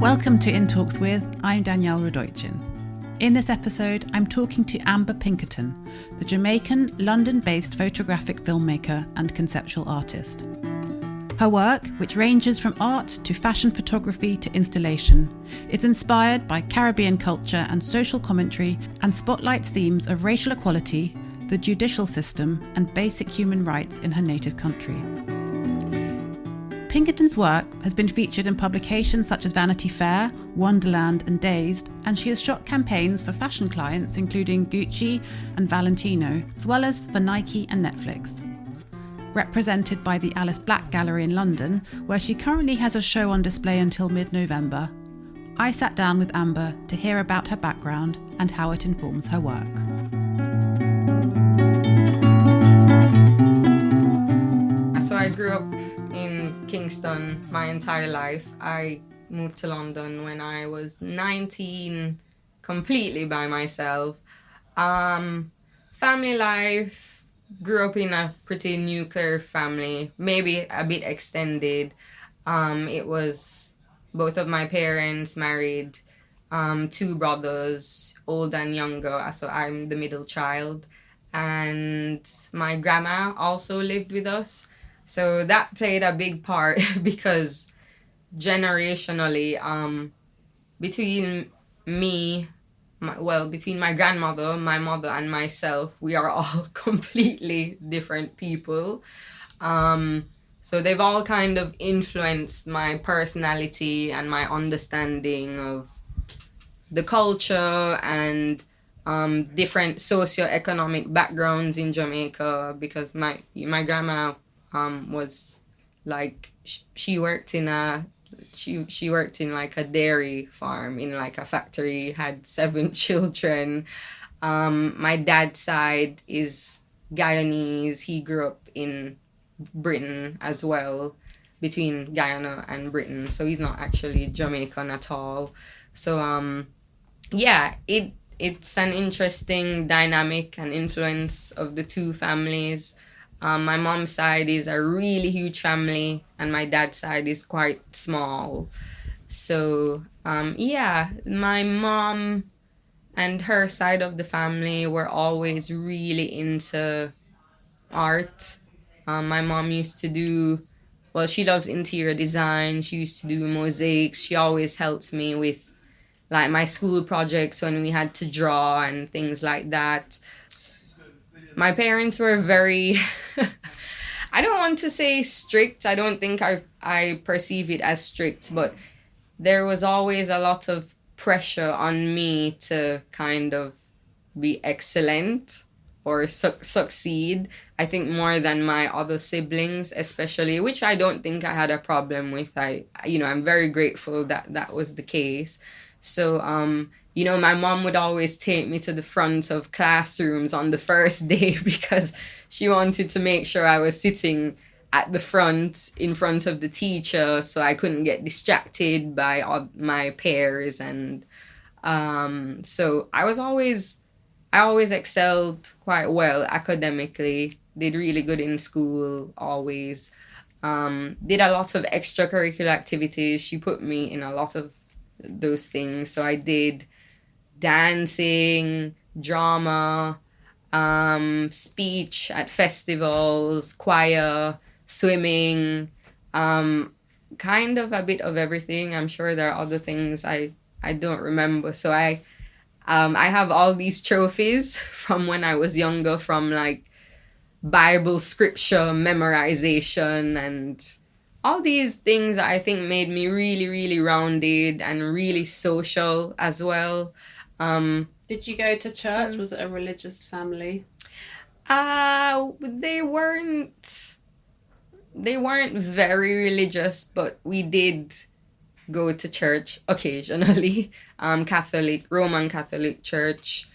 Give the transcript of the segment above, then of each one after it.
Welcome to In Talks With. I'm Danielle Radoichin. In this episode, I'm talking to Amber Pinkerton, the Jamaican, London-based photographic filmmaker and conceptual artist. Her work, which ranges from art to fashion photography to installation, is inspired by Caribbean culture and social commentary and spotlights themes of racial equality, the judicial system, and basic human rights in her native country. Pinkerton's work has been featured in publications such as Vanity Fair, Wonderland and Dazed, and she has shot campaigns for fashion clients including Gucci and Valentino, as well as for Nike and Netflix. Represented by the Alice Black Gallery in London, where she currently has a show on display until mid-November, I sat down with Amber to hear about her background and how it informs her work. So I grew up in Kingston my entire life. I moved to London when I was 19, completely by myself. Family life, grew up in a pretty nuclear family, maybe a bit extended. It was both of my parents married, two brothers, old and younger, so I'm the middle child. And my grandma also lived with us. So that played a big part because generationally, between between my grandmother, my mother, and myself, we are all completely different people. So they've all kind of influenced my personality and my understanding of the culture and different socio-economic backgrounds in Jamaica, because my grandma was like, she worked in like a dairy farm in like a factory, had 7 children. My dad's side is Guyanese. He grew up in Britain as well, between Guyana and Britain, so he's not actually Jamaican at all. So it's an interesting dynamic and influence of the two families. My mom's side is a really huge family, and my dad's side is quite small. So, my mom and her side of the family were always really into art. My mom used to do, she loves interior design. She used to do mosaics. She always helped me with like my school projects when we had to draw and things like that. My parents were very, I don't want to say strict. I don't think I perceive it as strict, but there was always a lot of pressure on me to kind of be excellent or succeed. I think more than my other siblings, especially, which I don't think I had a problem with. I'm very grateful that was the case. So, my mom would always take me to the front of classrooms on the first day because she wanted to make sure I was sitting at the front in front of the teacher so I couldn't get distracted by all my peers. And so I always excelled quite well academically, did really good in school, always. Did a lot of extracurricular activities. She put me in a lot of those things. So I did dancing, drama, speech at festivals, choir, swimming, kind of a bit of everything. I'm sure there are other things I don't remember. So I have all these trophies from when I was younger, from like Bible scripture memorization and all these things that I think made me really, really rounded and really social as well. Did you go to church? Was it a religious family? They weren't very religious, but we did go to church occasionally. Roman Catholic church.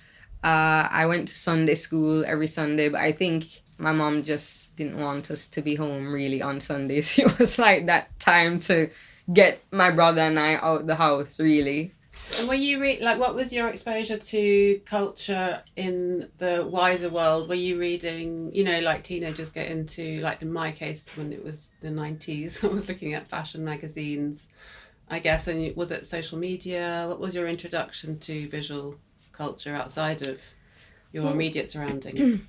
I went to Sunday school every Sunday, but I think my mom just didn't want us to be home really on Sundays. It was like that time to get my brother and I out the house, really. And were you what was your exposure to culture in the wider world? Were you reading, like teenagers get into, like in my case, when it was the 90s, I was looking at fashion magazines. I guess. And was it social media? What was your introduction to visual culture outside of your immediate surroundings?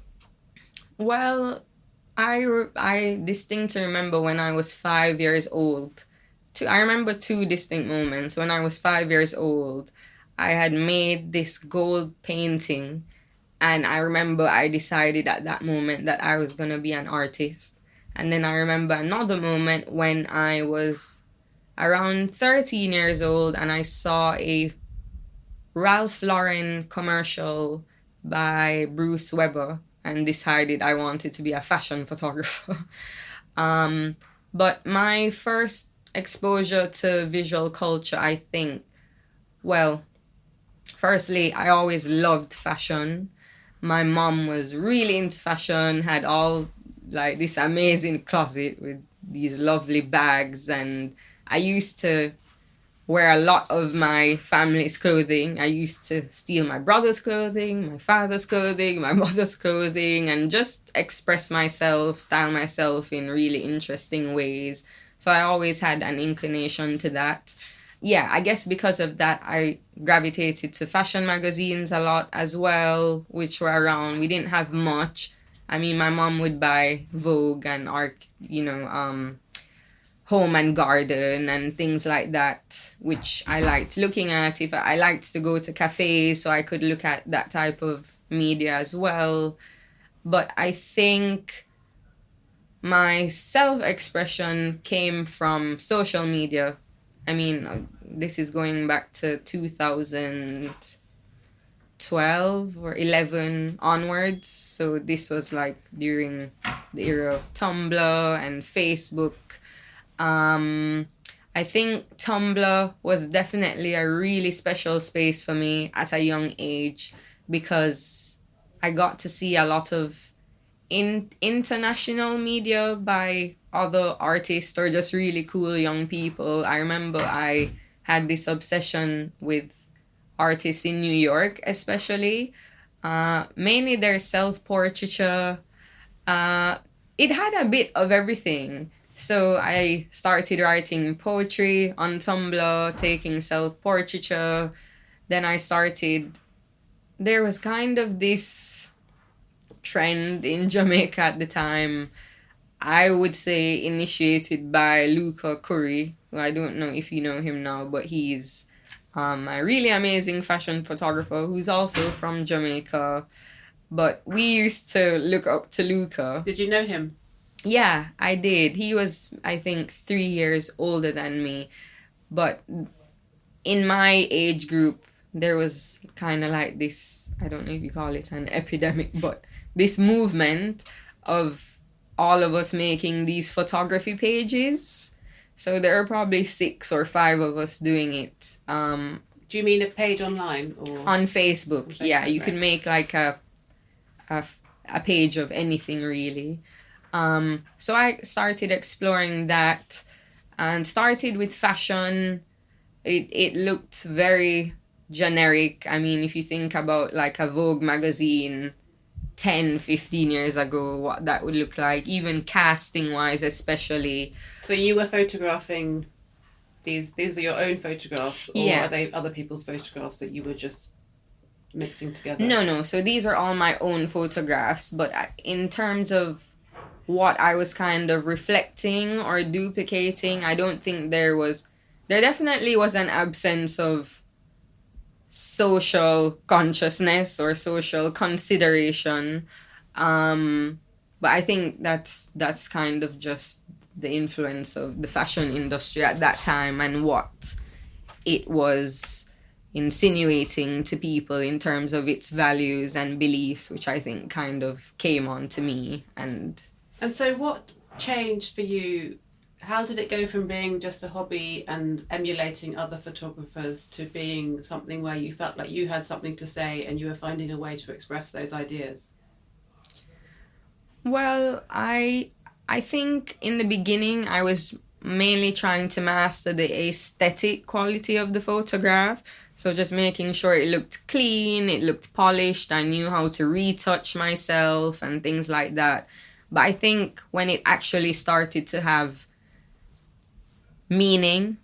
Well, I distinctly remember when I was 5 years old. I remember two distinct moments. When I was 5 years old, I had made this gold painting, and I remember I decided at that moment that I was gonna be an artist. And then I remember another moment when I was around 13 years old and I saw a Ralph Lauren commercial by Bruce Weber and decided I wanted to be a fashion photographer. But my first exposure to visual culture, I think, well, firstly, I always loved fashion. My mom was really into fashion, had all like this amazing closet with these lovely bags, and I used to wear a lot of my family's clothing. I used to steal my brother's clothing, my father's clothing, my mother's clothing, and just express myself, style myself in really interesting ways. So I always had an inclination to that. Yeah, I guess because of that, I gravitated to fashion magazines a lot as well, which were around. We didn't have much. I mean, my mom would buy Vogue and Home and Garden and things like that, which I liked looking at. If I liked to go to cafes, so I could look at that type of media as well. But I think my self-expression came from social media. I mean, this is going back to 2012 or 11 onwards. So this was like during the era of Tumblr and Facebook. I think Tumblr was definitely a really special space for me at a young age because I got to see a lot of international media by other artists or just really cool young people. I remember I had this obsession with artists in New York, especially. Mainly their self-portraiture. It had a bit of everything. So I started writing poetry on Tumblr, taking self-portraiture. Then there was kind of this trend in Jamaica at the time, I would say initiated by Luca Curry, who I don't know if you know him now, but he's a really amazing fashion photographer who's also from Jamaica. But we used to look up to Luca. Did you know him? Yeah, I did. He was, I think, 3 years older than me. But in my age group, there was kind of like this, I don't know if you call it an epidemic, but this movement of all of us making these photography pages. So there are probably 6 or 5 of us doing it. Do you mean a page online or on Facebook? Yeah, you can make like a page of anything really. So I started exploring that and started with fashion. It looked very generic. I mean, if you think about like a Vogue magazine 10, 15 years ago, what that would look like, even casting wise especially. So you were photographing these are your own photographs, or Yeah. Are they other people's photographs that you were just mixing together? No. So these are all my own photographs, but in terms of what I was kind of reflecting or duplicating, I don't think there definitely was an absence of social consciousness or social consideration. But I think that's kind of just the influence of the fashion industry at that time and what it was insinuating to people in terms of its values and beliefs, which I think kind of came on to me. And so what changed for you? How did it go from being just a hobby and emulating other photographers to being something where you felt like you had something to say and you were finding a way to express those ideas? Well, I think in the beginning I was mainly trying to master the aesthetic quality of the photograph. So just making sure it looked clean, it looked polished, I knew how to retouch myself and things like that. But I think when it actually started to have meaning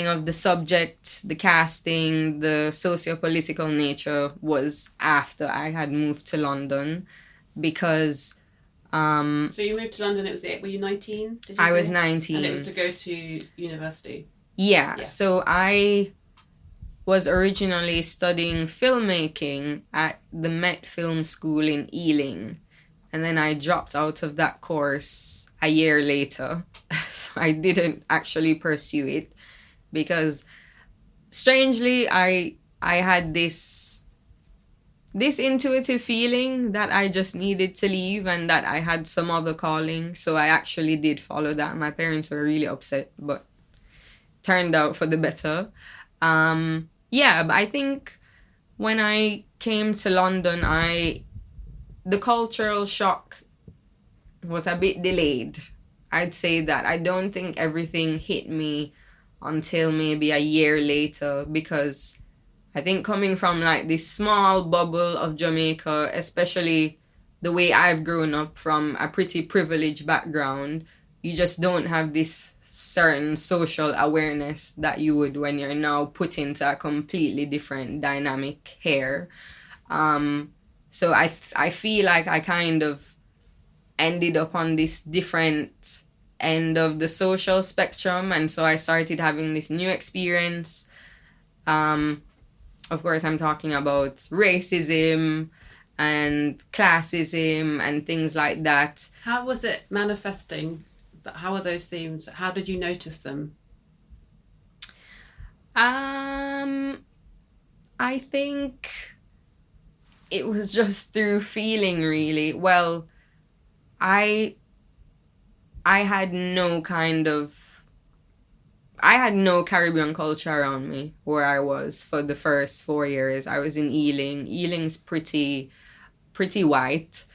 of the subject, the casting, the socio-political nature was after I had moved to London, because So you moved to London, were you 19? Did you I was say? 19. And it was to go to university. Yeah, so I was originally studying filmmaking at the Met Film School in Ealing. And then I dropped out of that course a year later. So I didn't actually pursue it because, strangely, I had this intuitive feeling that I just needed to leave and that I had some other calling. So I actually did follow that. My parents were really upset, but turned out for the better. Yeah, but I think when I came to London, the cultural shock was a bit delayed. I'd say that. I don't think everything hit me until maybe a year later, because I think coming from like this small bubble of Jamaica, especially the way I've grown up from a pretty privileged background, you just don't have this certain social awareness that you would when you're now put into a completely different dynamic here. So I feel like I kind of ended up on this different end of the social spectrum, and so I started having this new experience. Of course, I'm talking about racism and classism and things like that. How was it manifesting? How were those themes? How did you notice them? I think it was just through feeling, really. Well, I had no Caribbean culture around me where I was for the first 4 years. I was in Ealing. Ealing's pretty white.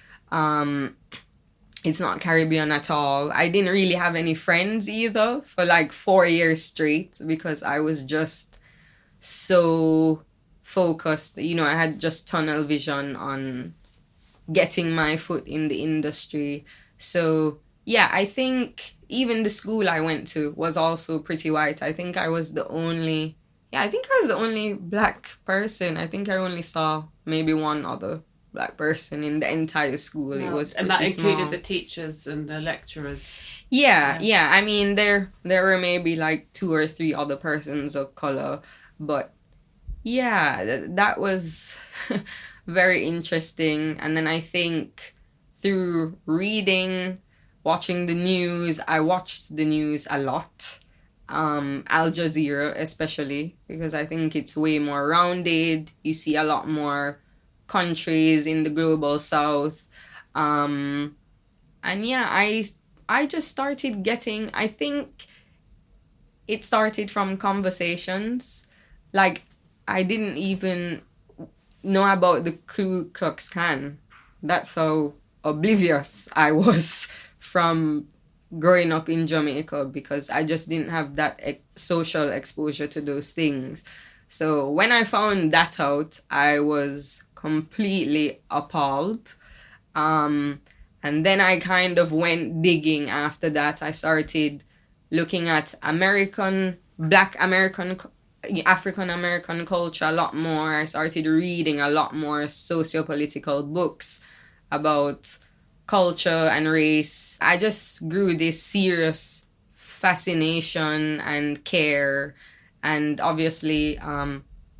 It's not Caribbean at all. I didn't really have any friends either for like 4 years straight, because I was just so focused. I had just tunnel vision on getting my foot in the industry. So yeah, I think even the school I went to was also pretty white. I think I was the only black person. I think I only saw maybe one other black person in the entire school. Wow. It was pretty small. And that included the teachers and the lecturers. Yeah. I mean, there were maybe like 2 or 3 other persons of color, but yeah, that was very interesting. And then I think through reading, watching the news, I watched the news a lot. Al Jazeera especially, because I think it's way more rounded. You see a lot more countries in the global south. And yeah, I just started getting, I think it started from conversations. Like, I didn't even know about the Ku Klux Klan. That's how oblivious I was from growing up in Jamaica, because I just didn't have that social exposure to those things. So when I found that out, I was completely appalled. And then I kind of went digging after that. I started looking at Black American, African American culture a lot more. I started reading a lot more socio-political books about culture and race. I just grew this serious fascination and care, and obviously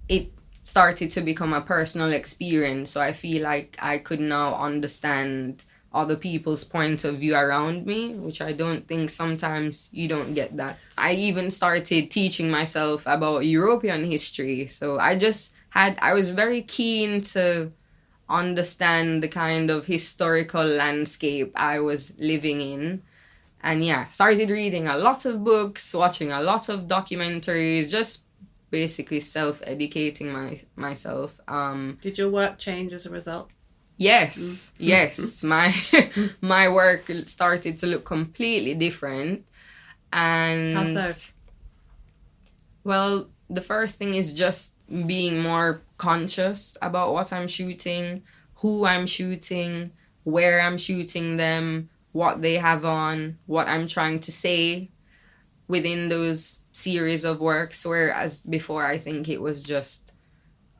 it started to become a personal experience. So I feel like I could now understand other people's point of view around me, which I don't think sometimes you don't get that. I even started teaching myself about European history. So I was very keen to understand the kind of historical landscape I was living in. And yeah, started reading a lot of books, watching a lot of documentaries, just basically self-educating myself. Did your work change as a result? Yes. My work started to look completely different. And how so? Well, the first thing is just being more conscious about what I'm shooting, who I'm shooting, where I'm shooting them, what they have on, what I'm trying to say within those series of works, whereas before I think it was just,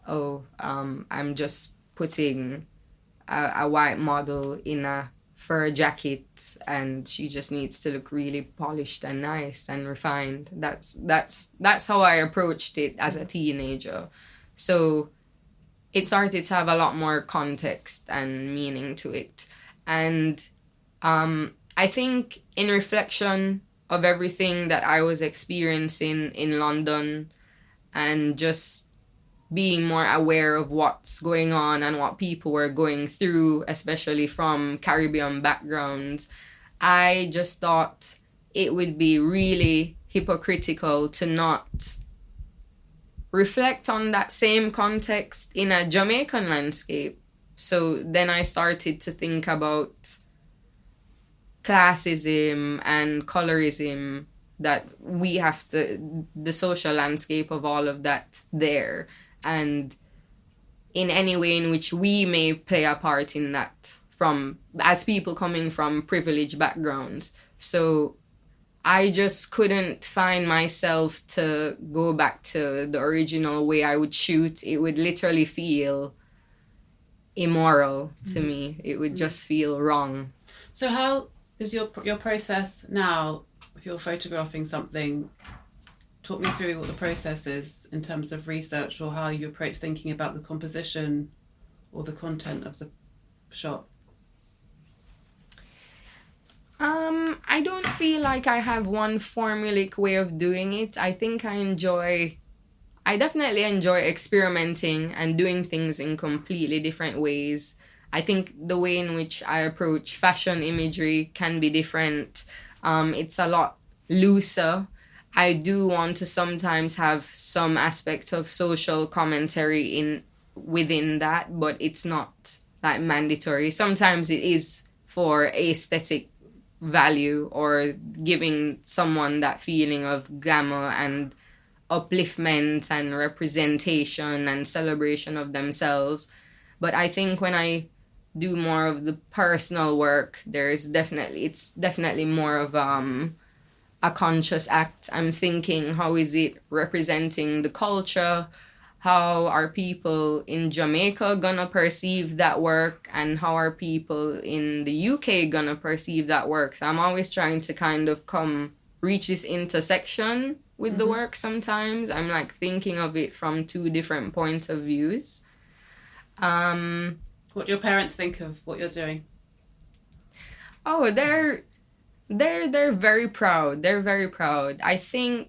I'm just putting a white model in a fur jacket and she just needs to look really polished and nice and refined. That's how I approached it as a teenager. So it started to have a lot more context and meaning to it. And I think in reflection of everything that I was experiencing in London and just being more aware of what's going on and what people were going through, especially from Caribbean backgrounds, I just thought it would be really hypocritical to not reflect on that same context in a Jamaican landscape. So then I started to think about classism and colorism, that we have the social landscape of all of that there, and in any way in which we may play a part in that from as people coming from privileged backgrounds. So I just couldn't find myself to go back to the original way I would shoot. It would literally feel immoral to me. It would just feel wrong. So how is your process now if you're photographing something? Talk me through what the process is in terms of research, or how you approach thinking about the composition or the content of the shot. I don't feel like I have one formulaic way of doing it. I think I definitely enjoy experimenting and doing things in completely different ways. I think the way in which I approach fashion imagery can be different. It's a lot looser. I do want to sometimes have some aspect of social commentary within that, but it's not like mandatory. Sometimes it is for aesthetic value or giving someone that feeling of glamour and upliftment and representation and celebration of themselves. But I think when I do more of the personal work, it's definitely more of a conscious act. I'm thinking, how is it representing the culture? How are people in Jamaica gonna perceive that work? And how are people in the UK gonna perceive that work? So I'm always trying to kind of reach this intersection with the work sometimes. I'm like thinking of it from two different points of views. What do your parents think of what you're doing? Oh, they're very proud. They're very proud. I think,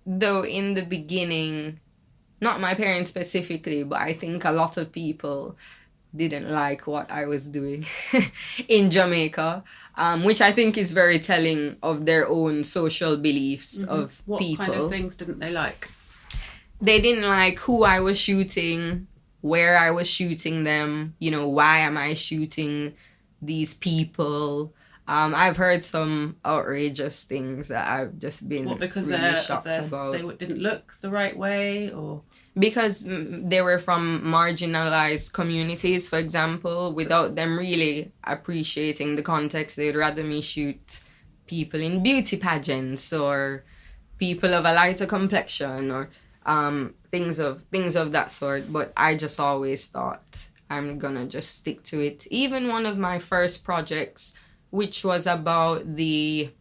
though, in the beginning, not my parents specifically, but I think a lot of people didn't like what I was doing in Jamaica, which I think is very telling of their own social beliefs of what people. What kind of things didn't they like? They didn't like who I was shooting, where I was shooting them, why am I shooting these people. I've heard some outrageous things that I've just been really shocked about. They didn't look the right way, or? Because they were from marginalized communities, for example, without them really appreciating the context. They'd rather me shoot people in beauty pageants or people of a lighter complexion or things of that sort. But I just always thought I'm gonna just stick to it. Even one of my first projects, which was about men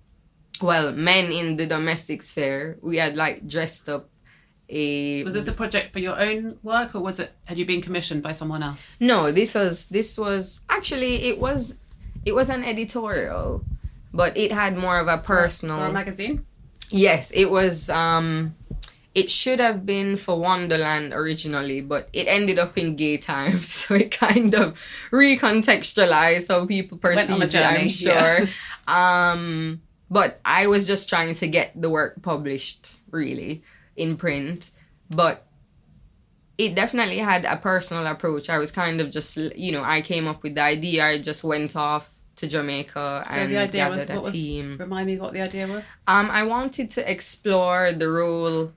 in the domestic sphere, we had dressed up. Was this the project for your own work, or had you been commissioned by someone else? No, this was actually, it was an editorial, but it had more of a personal. For a magazine? Yes, it was. It should have been for Wonderland originally, but it ended up in Gay Times, so it kind of recontextualized how people perceive it, I'm sure. Yeah. But I was just trying to get the work published, really, in print. But it definitely had a personal approach. I was kind of just, I came up with the idea. I just went off to Jamaica and gathered a team. Remind me what the idea was? I wanted to explore the role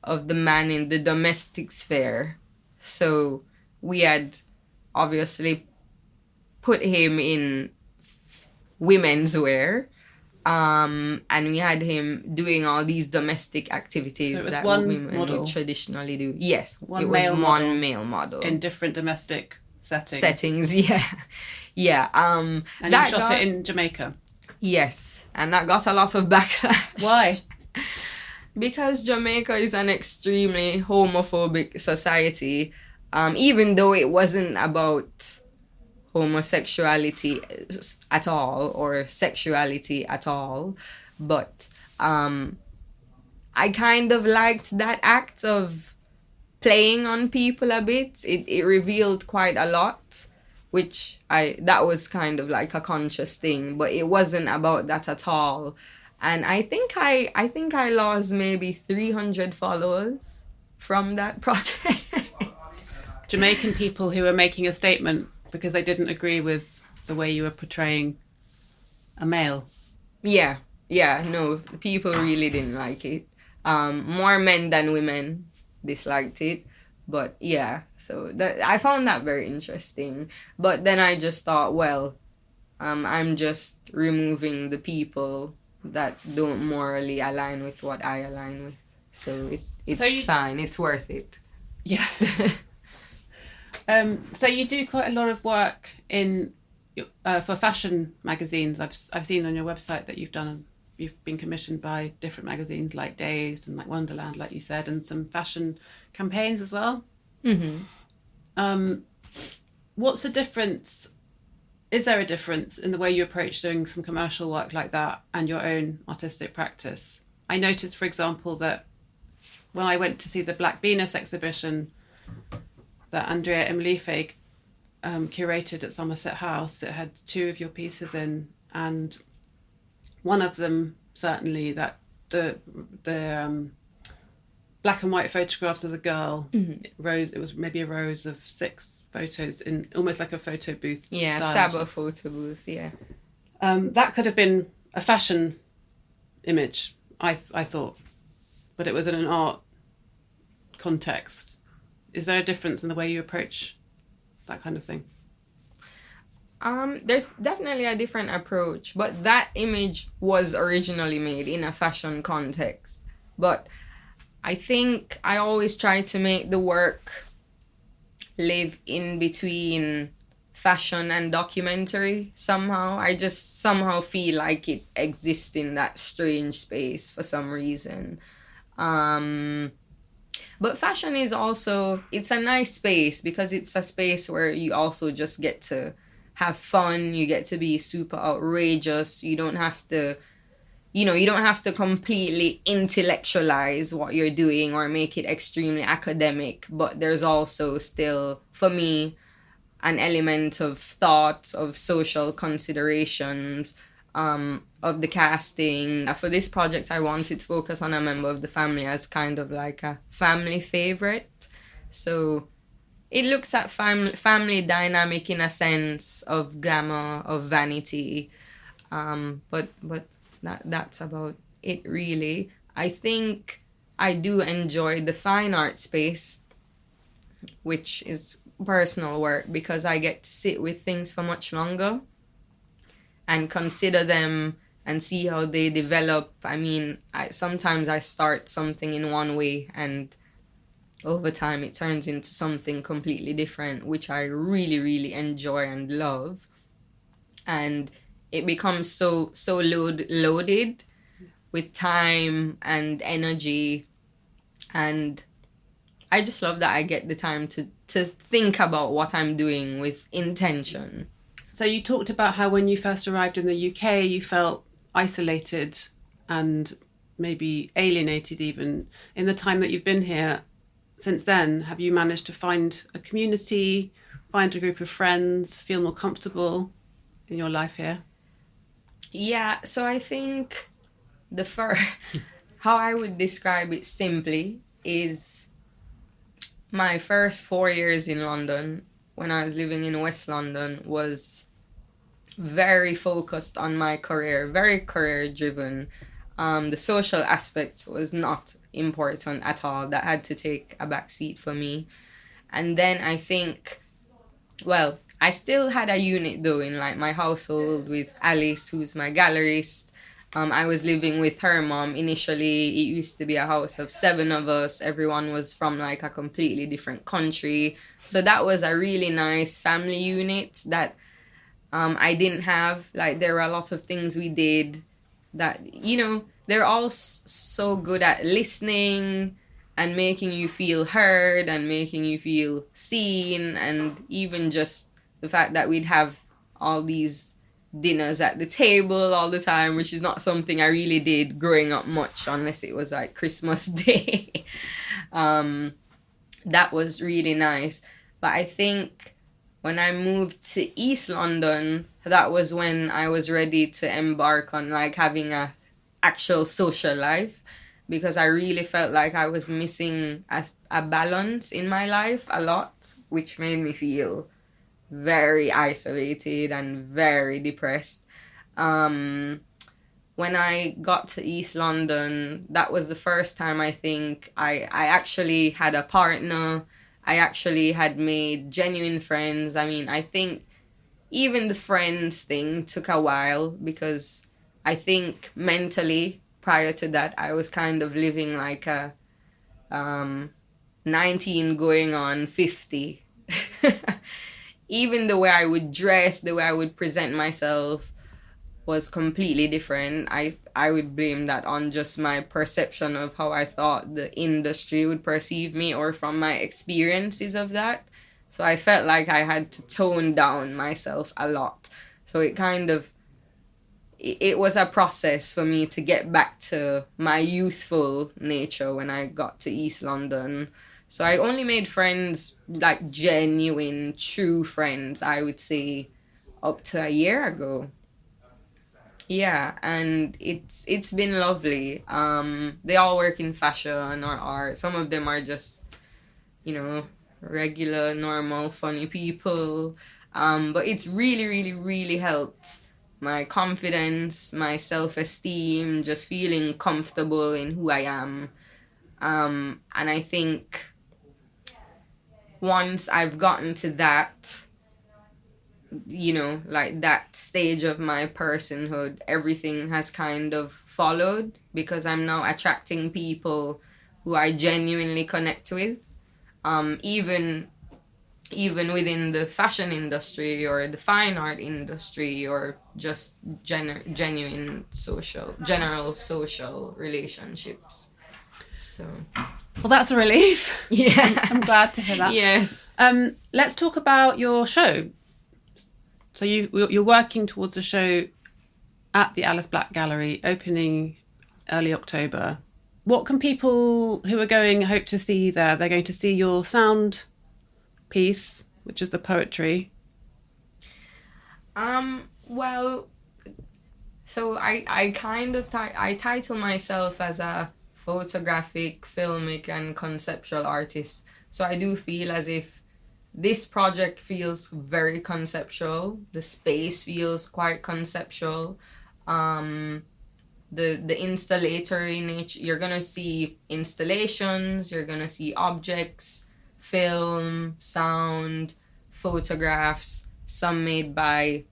of the man in the domestic sphere. So we had obviously put him in women's wear, And we had him doing all these domestic activities So it was that one women model. would traditionally do. Yes, One it was male one model male model in different domestic settings. Yeah, yeah. And that you shot got, it in Jamaica. Yes, and that got a lot of backlash. Why? Because Jamaica is an extremely homophobic society, even though it wasn't about homosexuality at all or sexuality at all. But I kind of liked that act of playing on people a bit. It revealed quite a lot, which that was kind of like a conscious thing, but it wasn't about that at all. And I think I lost maybe 300 followers from that project. Jamaican people who were making a statement because they didn't agree with the way you were portraying a male. Yeah, no, people really didn't like it. More men than women disliked it. But yeah, so I found that very interesting. But then I just thought, well, I'm just removing the people that don't morally align with what I align with. So it's fine. It's worth it. Yeah. So you do quite a lot of work in for fashion magazines. I've seen on your website that you've been commissioned by different magazines like Dazed and like Wonderland, like you said, and some fashion campaigns as well. Mm-hmm. What's the difference? Is there a difference in the way you approach doing some commercial work like that and your own artistic practice? I noticed, for example, that when I went to see the Black Venus exhibition that Andrea Imlife curated at Somerset House, it had 2 of your pieces in, and one of them, certainly, that the black and white photographs of the girl, it was maybe a rows of 6 photos in almost like a photo booth. Yeah, style. Saba photo booth, yeah. That could have been a fashion image, I thought, but it was in an art context. Is there a difference in the way you approach that kind of thing? There's definitely a different approach, but that image was originally made in a fashion context. But I think I always try to make the work live in between fashion and documentary somehow. I just somehow feel like it exists in that strange space for some reason. But fashion is also, it's a nice space because it's a space where you also just get to have fun. You get to be super outrageous. You don't have to, you don't have to completely intellectualize what you're doing or make it extremely academic. But there's also still, for me, an element of thought, of social considerations, of the casting. For this project, I wanted to focus on a member of the family as kind of like a family favorite. So it looks at family dynamic in a sense of glamour, of vanity. But that's about it, really. I think I do enjoy the fine art space, which is personal work, because I get to sit with things for much longer and consider them and see how they develop. I mean, sometimes I start something in one way and over time it turns into something completely different, which I really, really enjoy and love. And it becomes so loaded with time and energy. And I just love that I get the time to think about what I'm doing with intention. So you talked about how when you first arrived in the UK, you felt isolated and maybe alienated even. In the time that you've been here since then, have you managed to find a community, find a group of friends, feel more comfortable in your life here? Yeah, so I think how I would describe it simply is my first 4 years in London, when I was living in West London, was very focused on my career, very career driven. The social aspect was not important at all. That had to take a back seat for me. And then I think, well, I still had a unit though in like my household with Alice, who's my gallerist, I was living with her mom. Initially, it used to be a house of 7 of us. Everyone was from like a completely different country. So that was a really nice family unit that I didn't have. Like, there were a lot of things we did that, they're all so good at listening and making you feel heard and making you feel seen. And even just the fact that we'd have all these dinners at the table all the time, which is not something I really did growing up much, unless it was like Christmas Day. That was really nice. But I think when I moved to East London, that was when I was ready to embark on like having a actual social life, because I really felt like I was missing a balance in my life a lot, which made me feel very isolated and very depressed. When I got to East London, that was the first time I think I actually had a partner. I actually had made genuine friends. I mean, I think even the friends thing took a while, because I think mentally prior to that I was kind of living like a 19 going on 50. Even the way I would dress, the way I would present myself was completely different. I would blame that on just my perception of how I thought the industry would perceive me, or from my experiences of that. So I felt like I had to tone down myself a lot. So it was a process for me to get back to my youthful nature when I got to East London. So I only made friends, like genuine, true friends, I would say, up to a year ago. Yeah, and it's been lovely. They all work in fashion or art. Some of them are just, regular, normal, funny people. But it's really, really, really helped my confidence, my self-esteem, just feeling comfortable in who I am. And I think once I've gotten to that, like that stage of my personhood, everything has kind of followed, because I'm now attracting people who I genuinely connect with. Even within the fashion industry or the fine art industry, or just general social relationships. So, well, that's a relief. Yeah. I'm glad to hear that. Yes. Let's talk about your show. So you're working towards a show at the Alice Black Gallery, opening early October. What can people who are going hope to see there? They're going to see your sound piece, which is the poetry. Well, so I kind of I title myself as a photographic, filmic, and conceptual artist. So I do feel as if this project feels very conceptual. The space feels quite conceptual. The installatory nature, you're gonna see installations, you're gonna see objects, film, sound, photographs, some made by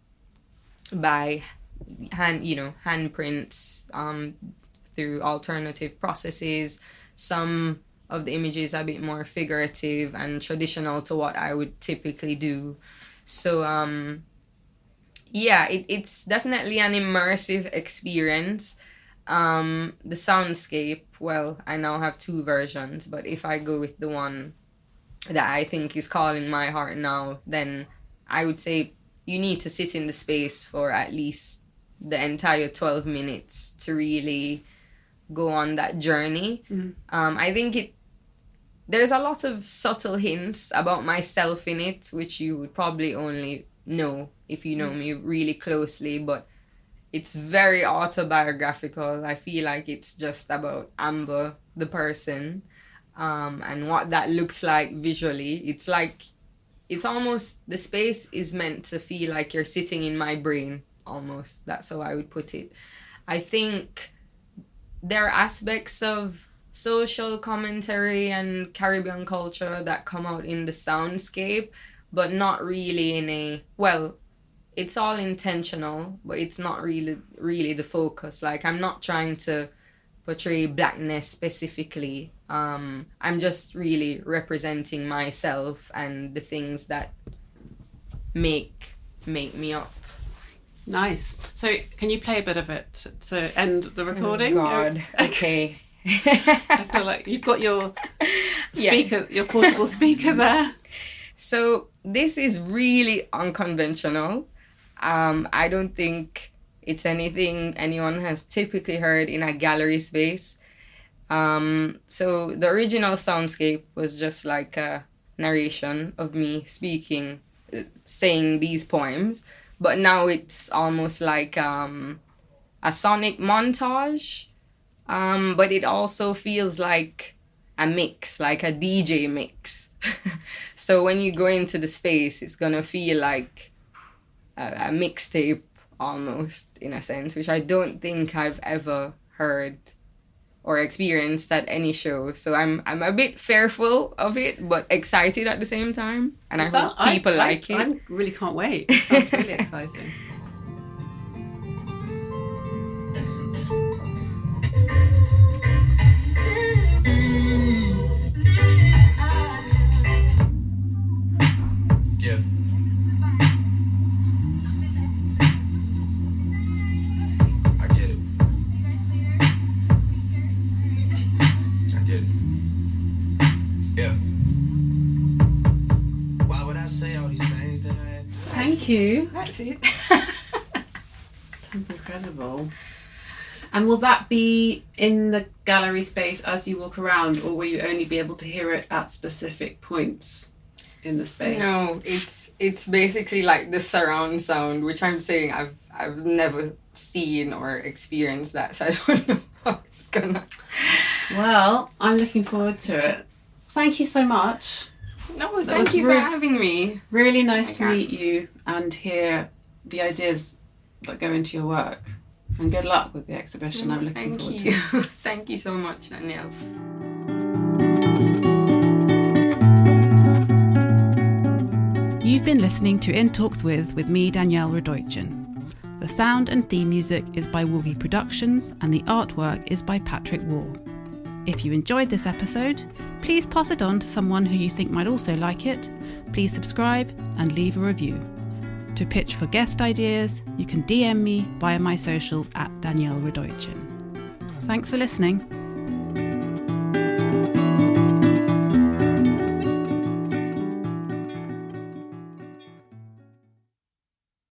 handprints, through alternative processes. Some of the images are a bit more figurative and traditional to what I would typically do. So it's definitely an immersive experience. The soundscape, well, I now have 2 versions, but if I go with the one that I think is calling my heart now, then I would say you need to sit in the space for at least the entire 12 minutes to really go on that journey. I think there's a lot of subtle hints about myself in it, which you would probably only know if you know me really closely, but it's very autobiographical. I feel like it's just about Amber, the person, and what that looks like visually. It's almost, the space is meant to feel like you're sitting in my brain, almost. That's how I would put it. I think there are aspects of social commentary and Caribbean culture that come out in the soundscape, but not really it's all intentional, but it's not really the focus. Like, I'm not trying to portray blackness specifically. I'm just really representing myself and the things that make me up. Nice. So can you play a bit of it to end the recording? Oh God. Okay. I feel like you've got your speaker, your portable speaker there. So this is really unconventional. I don't think it's anything anyone has typically heard in a gallery space. So the original soundscape was just like a narration of me speaking, saying these poems. But now it's almost like a sonic montage. But it also feels like a mix, like a DJ mix. So when you go into the space, it's gonna feel like a mixtape almost, in a sense, which I don't think I've ever heard or experienced at any show. So I'm a bit fearful of it, but excited at the same time. And I hope people like it. I really can't wait. It sounds really exciting. Thank you. That's it. Sounds incredible. And will that be in the gallery space as you walk around, or will you only be able to hear it at specific points in the space? No, it's basically like the surround sound, which I'm saying I've never seen or experienced that, so I don't know how it's gonna. Well, I'm looking forward to it. Thank you so much. No, thank you for having me. Really nice to meet you and hear the ideas that go into your work. And good luck with the exhibition. I'm looking forward to it. Thank you so much, Danielle. You've been listening to In Talks with me, Danielle Radoichin. The sound and theme music is by Woogie Productions and the artwork is by Patrick Wall. If you enjoyed this episode, please pass it on to someone who you think might also like it. Please subscribe and leave a review. To pitch for guest ideas, you can DM me via my socials at Danielle Radoichin. Thanks for listening.